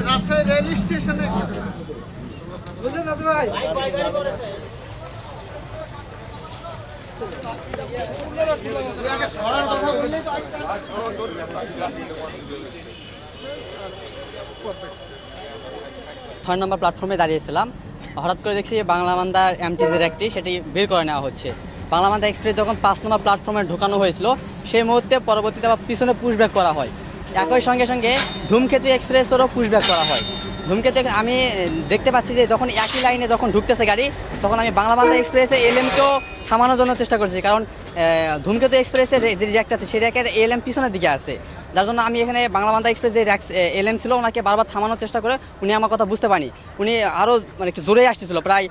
Rajshahi rail স্টেশনে বুঝলেন না ভাই ছয় নম্বর প্ল্যাটফর্মে দাঁড়িয়েছিলাম, হঠাৎ করে দেখছি বাংলাবান্ধার এমটিজির একটি সেটি বের করে নেওয়া হচ্ছে। বাংলাবান্ধা এক্সপ্রেস যখন 5 নম্বর প্ল্যাটফর্মে ঢোকানো হয়েছিল সেই মুহূর্তে পরবর্তীতে আবার পিছনে পুশব্যাক করা হয়। একই সঙ্গে সঙ্গে ধূমকেতু এক্সপ্রেসেরও পুশব্যাক করা হয়। ধূমকেতু আমি দেখতে পাচ্ছি যে যখন একই লাইনে যখন ঢুকতেছে গাড়ি, তখন আমি বাংলাবান্ধা এক্সপ্রেসে এলএমকেও থামানোর জন্য চেষ্টা করছি, কারণ ধূমকেতু এক্সপ্রেসের যে র্যাক আছে সেই র্যাকের এলএম পিছনের দিকে আছে, যার জন্য আমি এখানে বাংলাবান্ধা এক্সপ্রেস যে এলএম ছিল ওনাকে বারবার থামানোর চেষ্টা করে উনি আমার কথা বুঝতে পারেনি। উনি আরও মানে একটু জোরে আসতেছিল, প্রায়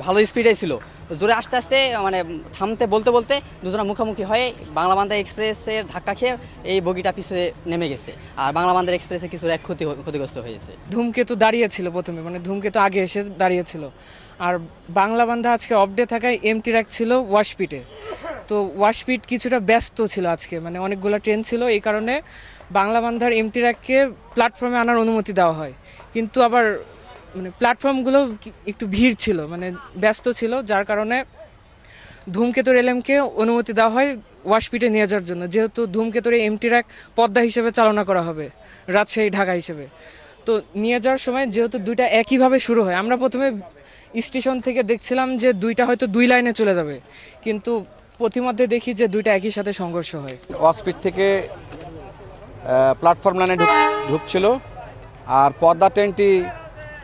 ভালো স্পিডে ছিল। জোরে আস্তে আস্তে মানে থামতে বলতে বলতে দুজনে মুখোমুখি হয়ে বাংলাবান্ধা এক্সপ্রেসের ধাক্কা খেয়ে এই বগিটা পিছনে নেমে গেছে, আর বাংলাবান্ধার এক্সপ্রেসে কিছু এক ক্ষতিগ্রস্ত হয়েছে। ধূমকেতু দাঁড়িয়েছিল প্রথমে, মানে ধূমকেতু আগে এসে দাঁড়িয়েছিল, আর বাংলাবান্ধা আজকে অফডে থাকায় এমটি র্যাক ছিল ওয়াশপিটে। তো ওয়াশপিট কিছুটা ব্যস্ত ছিল আজকে, মানে অনেকগুলো ট্রেন ছিল, এই কারণে বাংলাবান্ধার এমটি র্যাককে প্ল্যাটফর্মে আনার অনুমতি দেওয়া হয়, কিন্তু আবার মানে প্ল্যাটফর্মগুলো একটু ভিড় ছিল, মানে ব্যস্ত ছিল, যার কারণে ধূমকেতুর এলএমকে অনুমতি দেওয়া হয় ওয়াশপিটে নিয়ে যাওয়ার জন্য, যেহেতু ধূমকেতুর এমটি র্যাক পদ্মা হিসেবে চালনা করা হবে রাজশাহী ঢাকা হিসেবে। তো নিয়ে যাওয়ার সময় যেহেতু দুইটা একইভাবে শুরু হয়, আমরা প্রথমে স্টেশন থেকে দেখছিলাম যে দুইটা হয়তো দুই লাইনে চলে যাবে, কিন্তু প্রতিমধ্যে দেখি যে দুইটা একই সাথে সংঘর্ষ হয়। ওয়াশপিট থেকে প্ল্যাটফর্ম লাইনে ঢুকছিল, আর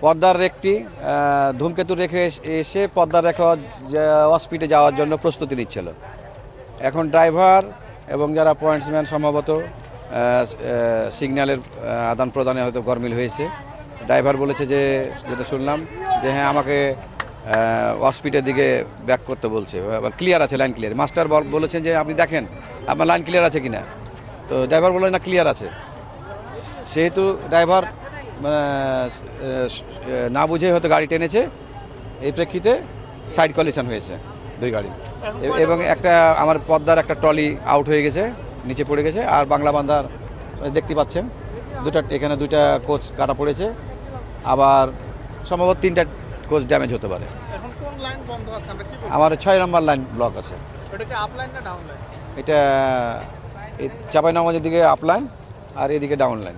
পদ্মার রেকটি ধূমকেতু রেখে এসে পদ্মার রেখা ওয়াশপিটে যাওয়ার জন্য প্রস্তুতি নিচ্ছিল। এখন ড্রাইভার এবং যারা পয়েন্টসম্যান সম্ভবত সিগন্যালের আদান প্রদানে হয়তো গরমিল হয়েছে। ড্রাইভার বলেছে যে, যেটা শুনলাম যে হ্যাঁ আমাকে ওয়াশপিটের দিকে ব্যাক করতে বলছে, ক্লিয়ার আছে, লাইন ক্লিয়ার। মাস্টার বলেছেন যে আপনি দেখেন আপনার লাইন ক্লিয়ার আছে কিনা, তো ড্রাইভার বললেন না ক্লিয়ার আছে। সেহেতু ড্রাইভার না বুঝে হয়তো গাড়ি টেনেছে, এই প্রেক্ষিতে সাইড কলিশন হয়েছে দুই গাড়ি, এবং একটা আমার পদ্মার একটা ট্রলি আউট হয়ে গেছে, নিচে পড়ে গেছে। আর বাংলাবান্ধার দেখতে পাচ্ছেন এখানে দুইটা কোচ কাটা পড়েছে, আবার সম্ভবত 3টা কোচ ড্যামেজ হতে পারে। আমার 6 নম্বর লাইন ব্লক আছে। এটা চাঁপাইনবাবগঞ্জের দিকে আপ লাইন আর এদিকে ডাউন লাইন।